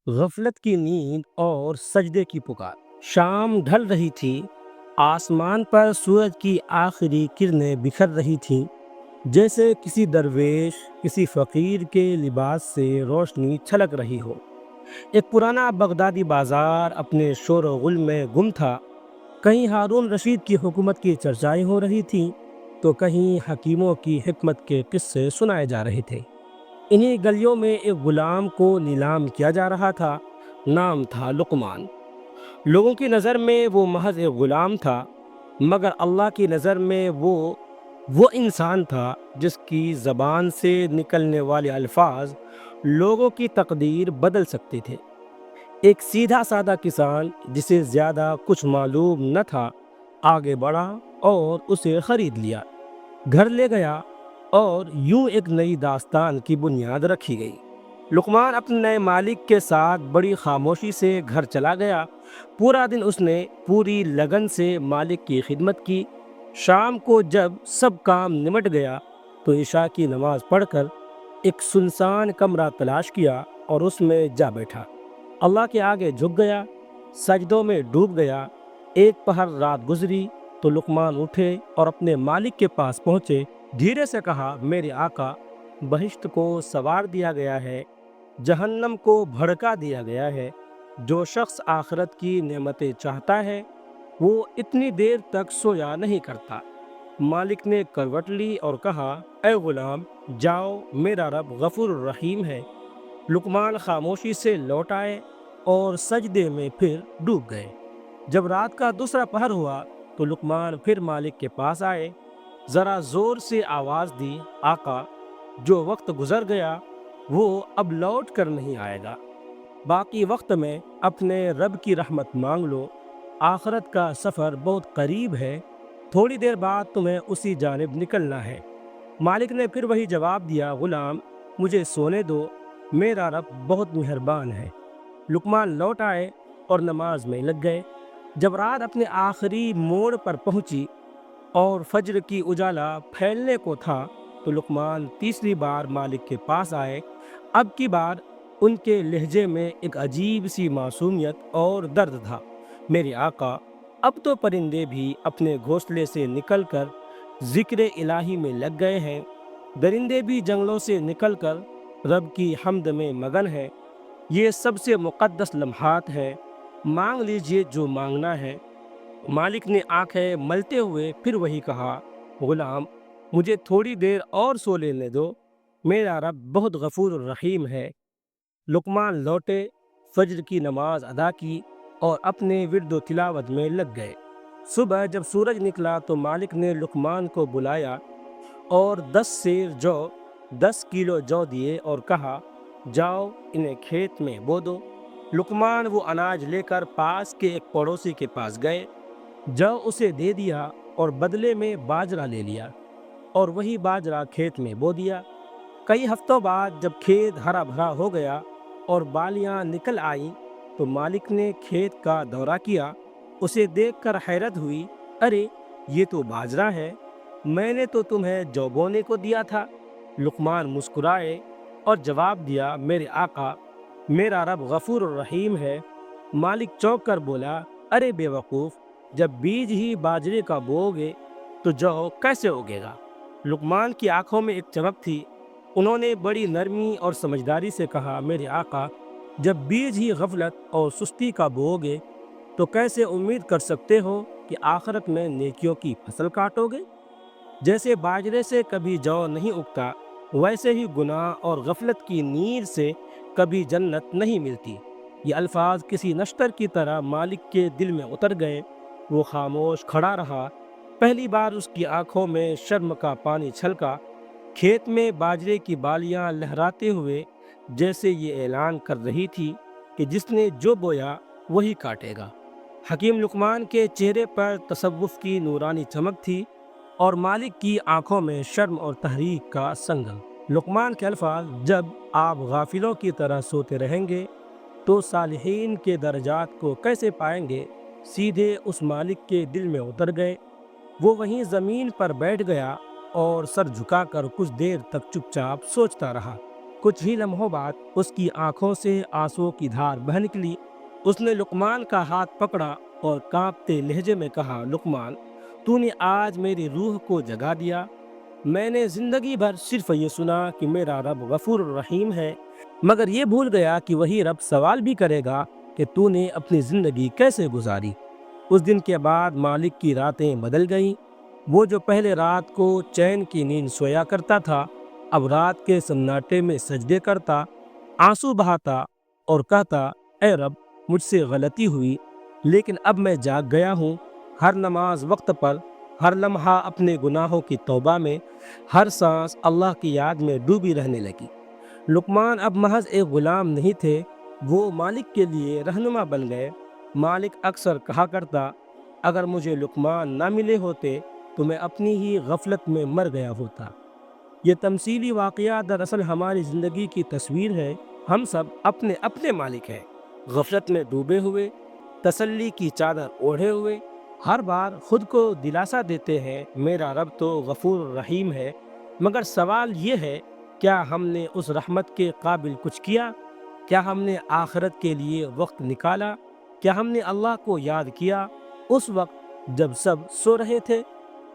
غفلت کی نیند اور سجدے کی پکار۔ شام ڈھل رہی تھی، آسمان پر سورج کی آخری کرنیں بکھر رہی تھیں، جیسے کسی درویش کسی فقیر کے لباس سے روشنی چھلک رہی ہو۔ ایک پرانا بغدادی بازار اپنے شور و غل میں گم تھا۔ کہیں ہارون رشید کی حکومت کی چرچائیں ہو رہی تھیں تو کہیں حکیموں کی حکمت کے قصے سنائے جا رہے تھے۔ انہی گلیوں میں ایک غلام کو نیلام کیا جا رہا تھا۔ نام تھا لقمان۔ لوگوں کی نظر میں وہ محض ایک غلام تھا، مگر اللہ کی نظر میں وہ انسان تھا جس کی زبان سے نکلنے والے الفاظ لوگوں کی تقدیر بدل سکتے تھے۔ ایک سیدھا سادہ کسان جسے زیادہ کچھ معلوم نہ تھا آگے بڑھا اور اسے خرید لیا، گھر لے گیا اور یوں ایک نئی داستان کی بنیاد رکھی گئی۔ لقمان اپنے نئے مالک کے ساتھ بڑی خاموشی سے گھر چلا گیا۔ پورا دن اس نے پوری لگن سے مالک کی خدمت کی۔ شام کو جب سب کام نمٹ گیا تو عشاء کی نماز پڑھ کر ایک سنسان کمرہ تلاش کیا اور اس میں جا بیٹھا۔ اللہ کے آگے جھک گیا، سجدوں میں ڈوب گیا۔ ایک پہر رات گزری تو لقمان اٹھے اور اپنے مالک کے پاس پہنچے۔ دھیرے سے کہا، میرے آقا، بہشت کو سوار دیا گیا ہے، جہنم کو بھڑکا دیا گیا ہے۔ جو شخص آخرت کی نعمتیں چاہتا ہے وہ اتنی دیر تک سویا نہیں کرتا۔ مالک نے کروٹ لی اور کہا، اے غلام، جاؤ، میرا رب غفور الرحیم ہے۔ لقمان خاموشی سے لوٹ آئے اور سجدے میں پھر ڈوب گئے۔ جب رات کا دوسرا پہر ہوا تو لقمان پھر مالک کے پاس آئے۔ ذرا زور سے آواز دی، آقا، جو وقت گزر گیا وہ اب لوٹ کر نہیں آئے گا۔ باقی وقت میں اپنے رب کی رحمت مانگ لو، آخرت کا سفر بہت قریب ہے، تھوڑی دیر بعد تمہیں اسی جانب نکلنا ہے۔ مالک نے پھر وہی جواب دیا، غلام، مجھے سونے دو، میرا رب بہت مہربان ہے۔ لقمان لوٹ آئے اور نماز میں لگ گئے۔ جب رات اپنے آخری موڑ پر پہنچی اور فجر کی اجالا پھیلنے کو تھا تو لقمان تیسری بار مالک کے پاس آئے۔ اب کی بار ان کے لہجے میں ایک عجیب سی معصومیت اور درد تھا۔ میرے آقا، اب تو پرندے بھی اپنے گھونسلے سے نکل کر ذکر الہی میں لگ گئے ہیں، درندے بھی جنگلوں سے نکل کر رب کی حمد میں مگن ہیں۔ یہ سب سے مقدس لمحات ہیں، مانگ لیجئے جو مانگنا ہے۔ مالک نے آنکھیں ملتے ہوئے پھر وہی کہا، غلام، مجھے تھوڑی دیر اور سو لینے دو، میرا رب بہت غفور الرحیم ہے۔ لقمان لوٹے، فجر کی نماز ادا کی اور اپنے ورد و تلاوت میں لگ گئے۔ صبح جب سورج نکلا تو مالک نے لقمان کو بلایا اور 10 سیر جو 10 کلو جو دیے اور کہا، جاؤ انہیں کھیت میں بو دو۔ لقمان وہ اناج لے کر پاس کے ایک پڑوسی کے پاس گئے، جو اسے دے دیا اور بدلے میں باجرہ لے لیا اور وہی باجرہ کھیت میں بو دیا۔ کئی ہفتوں بعد جب کھیت ہرا بھرا ہو گیا اور بالیاں نکل آئیں تو مالک نے کھیت کا دورہ کیا۔ اسے دیکھ کر حیرت ہوئی، ارے یہ تو باجرہ ہے، میں نے تو تمہیں جو بونے کو دیا تھا۔ لقمان مسکرائے اور جواب دیا، میرے آقا، میرا رب غفور الرحیم ہے۔ مالک چونک کر بولا، ارے بے وقوف، جب بیج ہی باجرے کا بوؤگے تو جو کیسے اگے گا؟ لقمان کی آنکھوں میں ایک چمک تھی۔ انہوں نے بڑی نرمی اور سمجھداری سے کہا، میرے آقا، جب بیج ہی غفلت اور سستی کا بوؤگے تو کیسے امید کر سکتے ہو کہ آخرت میں نیکیوں کی فصل کاٹو گے؟ جیسے باجرے سے کبھی جو نہیں اگتا، ویسے ہی گناہ اور غفلت کی نیند سے کبھی جنت نہیں ملتی۔ یہ الفاظ کسی نشتر کی طرح مالک کے دل میں اتر گئے۔ وہ خاموش کھڑا رہا۔ پہلی بار اس کی آنکھوں میں شرم کا پانی چھلکا۔ کھیت میں باجرے کی بالیاں لہراتے ہوئے جیسے یہ اعلان کر رہی تھی کہ جس نے جو بویا وہی کاٹے گا۔ حکیم لقمان کے چہرے پر تصوف کی نورانی چمک تھی اور مالک کی آنکھوں میں شرم اور تحریک کا سنگم۔ لقمان کے الفاظ، جب آپ غافلوں کی طرح سوتے رہیں گے تو صالحین کے درجات کو کیسے پائیں گے، سیدھے اس مالک کے دل میں اتر گئے۔ وہ وہیں زمین پر بیٹھ گیا اور سر جھکا کر کچھ دیر تک چپ چاپ سوچتا رہا۔ کچھ ہی لمحوں بعد اس کی آنکھوں سے آنسوؤں کی دھار بہہ نکلی۔ اس نے لقمان کا ہاتھ پکڑا اور کانپتے لہجے میں کہا، لقمان، تو نے آج میری روح کو جگا دیا۔ میں نے زندگی بھر صرف یہ سنا کہ میرا رب غفور الرحیم ہے، مگر یہ بھول گیا کہ وہی رب سوال بھی کرے گا کہ تو نے اپنی زندگی کیسے گزاری۔ اس دن کے بعد مالک کی راتیں بدل گئیں۔ وہ جو پہلے رات کو چین کی نیند سویا کرتا تھا، اب رات کے سناٹے میں سجدے کرتا، آنسو بہاتا اور کہتا، اے رب، مجھ سے غلطی ہوئی، لیکن اب میں جاگ گیا ہوں۔ ہر نماز وقت پر، ہر لمحہ اپنے گناہوں کی توبہ میں، ہر سانس اللہ کی یاد میں ڈوبی رہنے لگی۔ لقمان اب محض ایک غلام نہیں تھے، وہ مالک کے لیے رہنما بن گئے۔ مالک اکثر کہا کرتا، اگر مجھے لقمان نہ ملے ہوتے تو میں اپنی ہی غفلت میں مر گیا ہوتا۔ یہ تمثیلی واقعہ دراصل ہماری زندگی کی تصویر ہے۔ ہم سب اپنے اپنے مالک ہیں، غفلت میں ڈوبے ہوئے، تسلی کی چادر اوڑھے ہوئے۔ ہر بار خود کو دلاسا دیتے ہیں، میرا رب تو غفور رحیم ہے، مگر سوال یہ ہے، کیا ہم نے اس رحمت کے قابل کچھ کیا؟ کیا ہم نے آخرت کے لیے وقت نکالا؟ کیا ہم نے اللہ کو یاد کیا اس وقت جب سب سو رہے تھے؟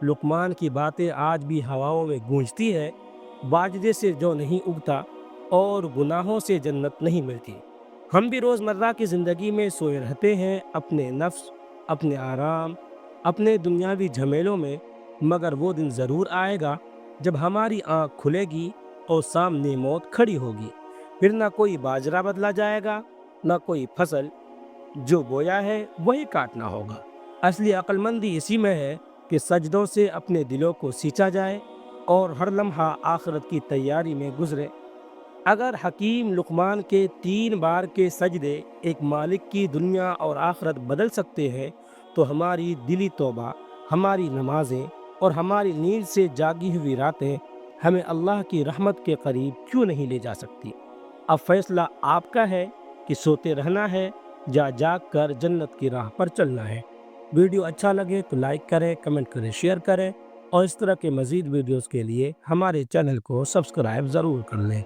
لقمان کی باتیں آج بھی ہواؤں میں گونجتی ہے، باجرے سے جو نہیں اگتا اور گناہوں سے جنت نہیں ملتی۔ ہم بھی روزمرہ کی زندگی میں سوئے رہتے ہیں، اپنے نفس، اپنے آرام، اپنے دنیاوی جھمیلوں میں، مگر وہ دن ضرور آئے گا جب ہماری آنکھ کھلے گی اور سامنے موت کھڑی ہوگی۔ پھر نہ کوئی باجرہ بدلا جائے گا، نہ کوئی فصل، جو بویا ہے وہی کاٹنا ہوگا۔ اصلی عقل مندی اسی میں ہے کہ سجدوں سے اپنے دلوں کو سینچا جائے اور ہر لمحہ آخرت کی تیاری میں گزرے۔ اگر حکیم لقمان کے 3 بار کے سجدے ایک مالک کی دنیا اور آخرت بدل سکتے ہیں، تو ہماری دلی توبہ، ہماری نمازیں اور ہماری نیند سے جاگی ہوئی راتیں ہمیں اللہ کی رحمت کے قریب کیوں نہیں لے جا سکتی؟ اب فیصلہ آپ کا ہے کہ سوتے رہنا ہے یا جاگ کر جنت کی راہ پر چلنا ہے۔ ویڈیو اچھا لگے تو لائک کریں، کمنٹ کریں، شیئر کریں، اور اس طرح کے مزید ویڈیوز کے لیے ہمارے چینل کو سبسکرائب ضرور کر لیں۔